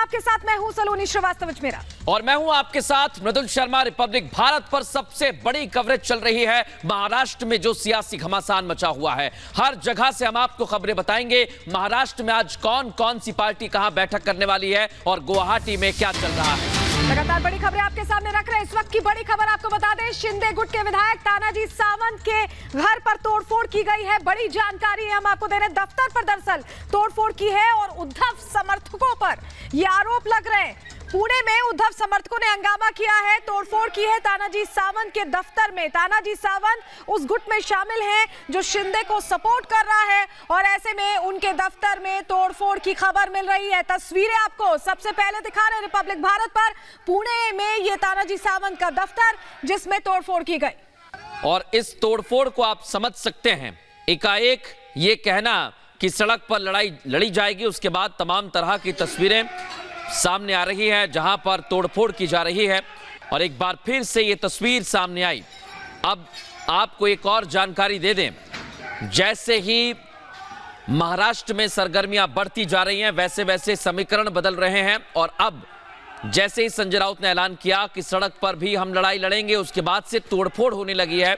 आपके साथ मैं हूं सलोनी श्रीवास्तव मेरा और मैं हूं आपके साथ मृदुल शर्मा। रिपब्लिक भारत पर सबसे बड़ी कवरेज चल रही है महाराष्ट्र में जो सियासी घमासान मचा हुआ है। हर जगह से हम आपको खबरें बताएंगे। महाराष्ट्र में आज कौन कौन सी पार्टी कहां बैठक करने वाली है और गुवाहाटी में क्या चल रहा है। लगातार बड़ी खबरें आपके सामने रख रहे हैं। इस वक्त की बड़ी खबर आपको बता दें, शिंदे गुट के विधायक तानाजी सावंत के घर पर तोड़फोड़ की गई है। बड़ी जानकारी है हम आपको दे रहे हैं। दफ्तर पर दरअसल तोड़फोड़ की है और उद्धव समर्थकों पर ये आरोप लग रहे हैं। पुणे में उद्धव समर्थकों ने हंगामा किया है, तोड़फोड़ की है तानाजी सावंत के दफ्तर में। तानाजी सावंत उस गुट में शामिल हैं जो शिंदे को सपोर्ट कर रहा है और ऐसे में उनके दफ्तर में तोड़फोड़ की खबर मिल रही है। तस्वीरें आपको सबसे पहले दिखा रहे हैं रिपब्लिक भारत पर। पुणे में ये तानाजी सावंत का दफ्तर जिसमें तोड़फोड़ की गई और इस तोड़फोड़ को आप समझ सकते हैं। एकाएक ये कहना कि सड़क पर लड़ाई लड़ी जाएगी, उसके बाद तमाम तरह की तस्वीरें सामने आ रही है जहां पर तोड़फोड़ की जा रही है और एक बार फिर से ये तस्वीर सामने आई। अब आपको एक और जानकारी दे दें, जैसे ही महाराष्ट्र में सरगर्मियां बढ़ती जा रही हैं वैसे वैसे समीकरण बदल रहे हैं और अब जैसे ही संजय राउत ने ऐलान किया कि सड़क पर भी हम लड़ाई लड़ेंगे, उसके बाद से तोड़फोड़ होने लगी है।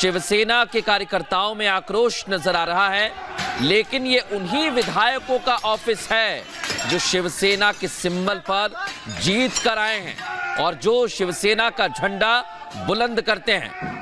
शिवसेना के कार्यकर्ताओं में आक्रोश नजर आ रहा है, लेकिन ये उन्हीं विधायकों का ऑफिस है जो शिवसेना के सिंबल पर जीत कर आए हैं और जो शिवसेना का झंडा बुलंद करते हैं।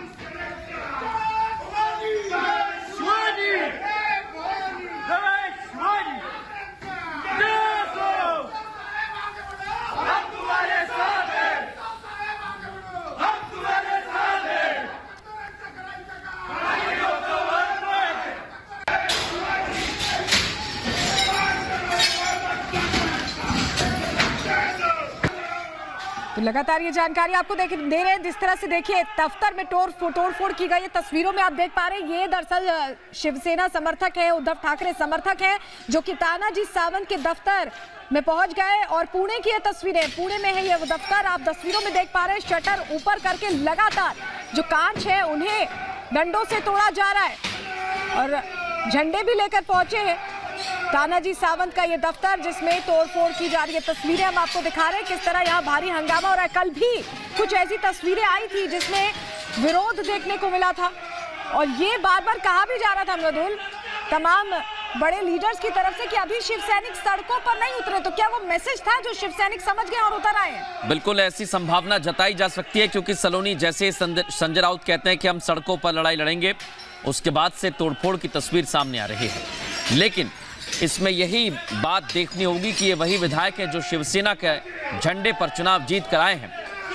तो लगातार ये जानकारी आपको दे रहे हैं। जिस तरह से देखिए दफ्तर में तोड़फोड़ की गई है, तस्वीरों में आप देख पा रहे हैं। ये दरअसल शिवसेना समर्थक है, उद्धव ठाकरे समर्थक है जो कि तानाजी सावंत के दफ्तर में पहुंच गए और पुणे की ये तस्वीरें, पुणे में है ये दफ्तर। आप तस्वीरों में देख पा रहे हैं शटर ऊपर करके लगातार जो कांच है उन्हें डंडों से तोड़ा जा रहा है और झंडे भी लेकर पहुंचे हैं तानाजी सावंत का ये दफ्तर जिसमें तोड़फोड़ की जा रही है। तस्वीरें हम आपको दिखा रहे हैं किस तरह यहाँ भारी हंगामा हो रहा है। कल भी कुछ ऐसी तस्वीरें आई थी जिसमें विरोध देखने को मिला था और ये बार बार कहा भी जा रहा था मृदुल तमाम बड़े लीडर्स की तरफ से कि अभी शिव सैनिक सड़कों पर नहीं उतरे। तो क्या वो मैसेज था जो शिव सैनिक समझ गए और उतर आए हैं? बिल्कुल ऐसी संभावना जताई जा सकती है क्योंकि सलोनी जैसे संजय राउत कहते हैं कि हम सड़कों पर लड़ाई लड़ेंगे, उसके बाद से तोड़फोड़ की तस्वीर सामने आ रही है। लेकिन इसमें यही बात देखनी होगी कि ये वही विधायक है जो शिवसेना के झंडे पर चुनाव जीत कर आए हैं,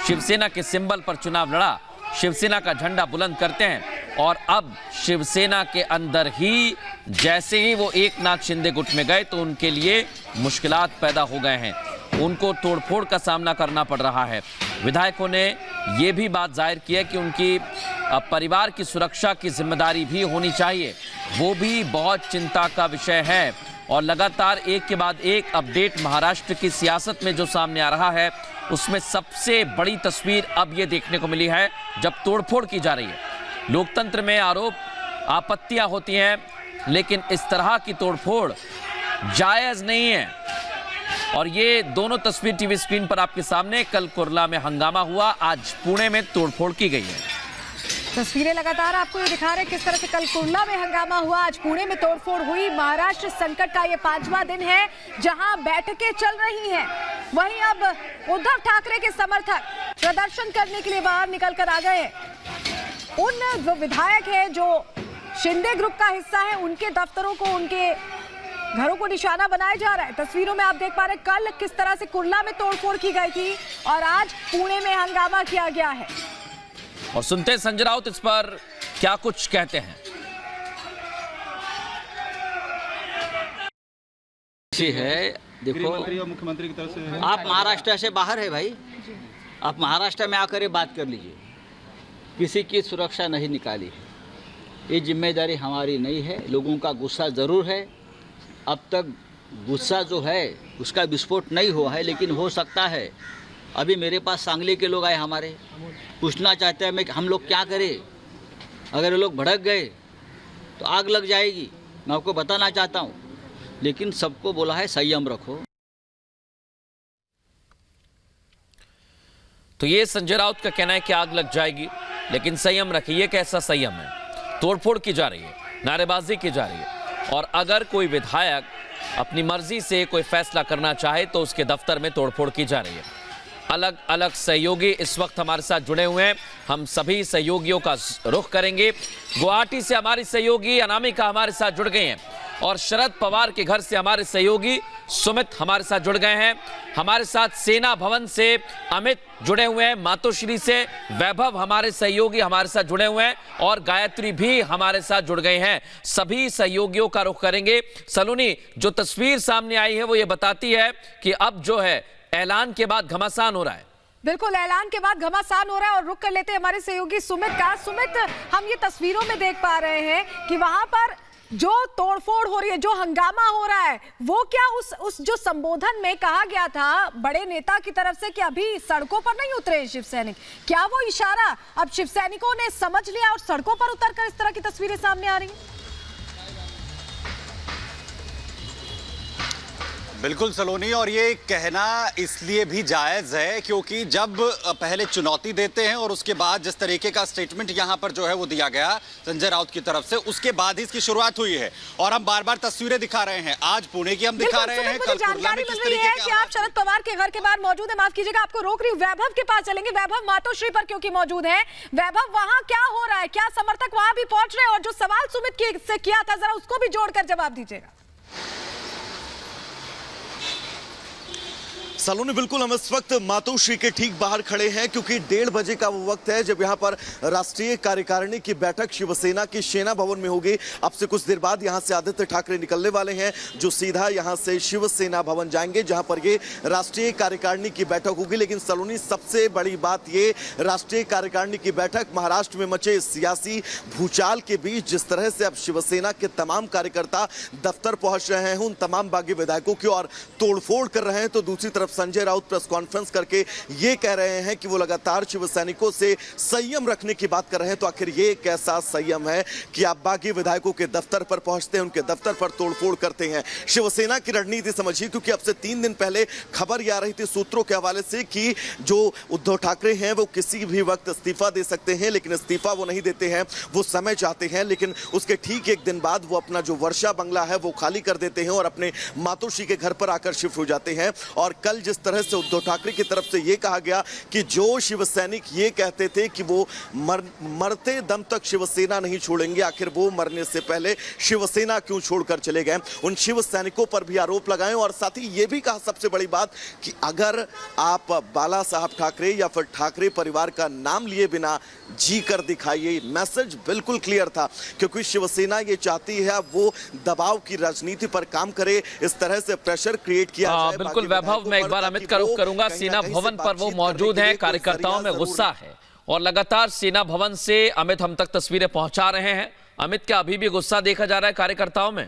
शिवसेना के सिंबल पर चुनाव लड़ा, शिवसेना का झंडा बुलंद करते हैं और अब शिवसेना के अंदर ही जैसे ही वो एकनाथ शिंदे गुट में गए तो उनके लिए मुश्किलात पैदा हो गए हैं, उनको तोड़फोड़ का सामना करना पड़ रहा है। विधायकों ने ये भी बात जाहिर की है कि उनकी परिवार की सुरक्षा की जिम्मेदारी भी होनी चाहिए, वो भी बहुत चिंता का विषय है। और लगातार एक के बाद एक अपडेट महाराष्ट्र की सियासत में जो सामने आ रहा है उसमें सबसे बड़ी तस्वीर अब ये देखने को मिली है जब तोड़फोड़ की जा रही है। लोकतंत्र में आरोप आपत्तियां होती हैं, लेकिन इस तरह की तोड़फोड़ जायज नहीं है। और ये दोनों तस्वीर टीवी स्क्रीन पर आपके सामने, कल कुर्ला में हंगामा हुआ, आज पुणे में तोड़फोड़ की गई है। तस्वीरें लगातार आपको ये दिखा रहे हैं किस तरह से कल कुर्ला में हंगामा हुआ, आज पुणे में तोड़फोड़ हुई। महाराष्ट्र संकट का ये 5वां दिन है जहां बैठकें चल रही हैं। वहीं अब उद्धव ठाकरे के समर्थक प्रदर्शन करने के लिए बाहर निकल कर आ गए। उन जो विधायक है जो शिंदे ग्रुप का हिस्सा है उनके दफ्तरों को, उनके घरों को निशाना बनाया जा रहा है। तस्वीरों में आप देख पा रहे हैं कल किस तरह से कुर्ला में तोड़फोड़ की गई थी और आज पुणे में हंगामा किया गया है। और सुनते हैं संजय राउत इस पर क्या कुछ कहते हैं। है देखो, मुख्यमंत्री की तरफ से आप महाराष्ट्र से बाहर है भाई, आप महाराष्ट्र में आकर बात कर लीजिए। किसी की सुरक्षा नहीं निकाली, ये जिम्मेदारी हमारी नहीं है। लोगों का गुस्सा ज़रूर है, अब तक गुस्सा जो है उसका विस्फोट नहीं हुआ है, लेकिन हो सकता है। अभी मेरे पास सांगली के लोग आए, हमारे पूछना चाहते हैं हम लोग क्या करें, अगर ये लोग भड़क गए तो आग लग जाएगी। मैं आपको बताना चाहता हूँ, लेकिन सबको बोला है संयम रखो। तो ये संजय राउत का कहना है कि आग लग जाएगी, लेकिन संयम रखिए। ये कैसा संयम है? तोड़फोड़ की जा रही है, नारेबाजी की जा रही है, और अगर कोई विधायक अपनी मर्जी से कोई फैसला करना चाहे तो उसके दफ्तर में तोड़फोड़ की जा रही है। अलग अलग सहयोगी इस वक्त हमारे साथ जुड़े हुए हैं, हम सभी सहयोगियों का रुख करेंगे। गुवाहाटी से हमारी सहयोगी अनामिका हमारे साथ जुड़ गए हैं, और शरद पवार के घर से हमारे सहयोगी सुमित हमारे साथ जुड़ गए हैं। हमारे साथ सेना भवन से अमित जुड़े हुए हैं, मातोश्री से वैभव हमारे सहयोगी हमारे साथ जुड़े हुए हैं, और गायत्री भी हमारे साथ जुड़ गए हैं। सभी सहयोगियों का रुख करेंगे। सलोनी, जो तस्वीर सामने आई है वो ये बताती है कि अब जो है ऐलान के बाद घमासान हो रहा है। बिल्कुल, ऐलान के बाद घमासान हो रहा है, और रुक कर लेते हैं हमारे सहयोगी सुमित का। सुमित, हम ये तस्वीरों में देख पा रहे हैं कि वहां पर जो तोड़फोड़ हो रही है, जो हंगामा हो रहा है, वो क्या उस जो संबोधन में कहा गया था बड़े नेता की तरफ से कि अभी सड़कों पर नहीं उतरे शिव सैनिक, क्या वो इशारा अब शिव सैनिकों ने समझ लिया और सड़कों पर उतरकर इस तरह की तस्वीरें सामने आ रही हैं? बिल्कुल सलोनी, और ये कहना इसलिए भी जायज है क्योंकि जब पहले चुनौती देते हैं और उसके बाद जिस तरीके का स्टेटमेंट यहाँ पर जो है वो दिया गया संजय राउत की तरफ से, उसके बाद ही इसकी शुरुआत हुई है। और हम बार बार तस्वीरें दिखा रहे हैं, आज पुणे की हम दिखा रहे हैं, कल जानकारी मिल रही है कि आप शरद पवार के घर के बाहर मौजूद है। माफ कीजिएगा, आपको रोक रही हूं, वैभव के पास चलेंगे। वैभव मातोश्री पर क्योंकि मौजूद है। वैभव, वहां क्या हो रहा है? क्या समर्थक वहां भी पहुंच रहे हैं? और जो सवाल सुमित से किया था, जरा उसको भी जोड़कर जवाब दीजिएगा। सलोनी, बिल्कुल हम इस वक्त मातोश्री के ठीक बाहर खड़े हैं, क्योंकि 1:30 बजे का वो वक्त है जब यहाँ पर राष्ट्रीय कार्यकारिणी की बैठक शिवसेना की सेना भवन में होगी। अब से कुछ देर बाद यहाँ से आदित्य ठाकरे निकलने वाले हैं, जो सीधा यहाँ से शिवसेना भवन जाएंगे, जहाँ पर ये राष्ट्रीय कार्यकारिणी की बैठक होगी। लेकिन सलोनी, सबसे बड़ी बात ये, राष्ट्रीय कार्यकारिणी की बैठक महाराष्ट्र में मचे सियासी भूचाल के बीच जिस तरह से अब शिवसेना के तमाम कार्यकर्ता दफ्तर पहुंच रहे हैं, उन तमाम बागी विधायकों की और तोड़फोड़ कर रहे हैं, तो दूसरी तरफ संजय राउत प्रेस कॉन्फ्रेंस करके ये कह रहे हैं कि वो लगातार शिव सैनिकों से संयम रखने की बात कर रहे हैं। तो आखिर ये कैसा संयम है कि आप बागी विधायकों के दफ्तर पर पहुंचते हैं, उनके दफ्तर पर तोड़फोड़ करते हैं? शिवसेना की रणनीति समझिए, क्योंकि अब से 3 दिन पहले खबर ये आ रही थी सूत्रों के हवाले से कि जो उद्धव ठाकरे हैं वो किसी भी वक्त इस्तीफा दे सकते हैं, लेकिन इस्तीफा वो नहीं देते हैं, वो समय चाहते हैं। लेकिन उसके ठीक 1 दिन बाद वो अपना जो वर्षा बंगला है वो खाली कर देते हैं और अपने मातोश्री के घर पर आकर शिफ्ट हो जाते हैं। और कल जिस तरह से उद्धव ठाकरे की तरफ से यह कहा गया कि जो शिव सैनिक ये कहते थे कि वो मरते दम तक शिवसेना नहीं छोड़ेंगे, आखिर वो मरने से पहले शिवसेना क्यों छोड़कर चले गए, उन शिव सैनिकों पर भी आरोप लगाए। और साथ ही ये भी कहा, सबसे बड़ी बात, कि अगर आप बाला साहब ठाकरे या फिर ठाकरे परिवार का नाम लिए बिना जी कर दिखाइए। मैसेज बिल्कुल क्लियर था, क्योंकि शिवसेना ये चाहती है अब वो दबाव की राजनीति पर काम करे, इस तरह से प्रेशर क्रिएट किया जाए। बिल्कुल वैभव, मैं एक बार अमित का रुख करूंगा। सेना भवन पर वो मौजूद हैं, कार्यकर्ताओं में गुस्सा है, और लगातार सेना भवन से अमित हम तक तस्वीरें पहुंचा रहे हैं। अमित, क्या अभी भी गुस्सा देखा जा रहा है कार्यकर्ताओं में?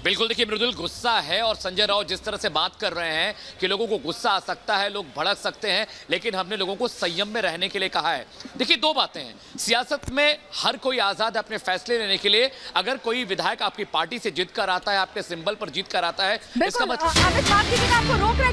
बिल्कुल, देखिए मृदुल, गुस्सा है, और संजय राउत जिस तरह से बात कर रहे हैं कि लोगों को गुस्सा आ सकता है, लोग भड़क सकते हैं, लेकिन हमने लोगों को संयम में रहने के लिए कहा है। देखिए, 2 बातें हैं, सियासत में हर कोई आजाद है अपने फैसले लेने के लिए। अगर कोई विधायक आपकी पार्टी से जीत कर आता है, आपके सिंबल पर जीत कर आता है, इसका मतलब आपको रोक रहे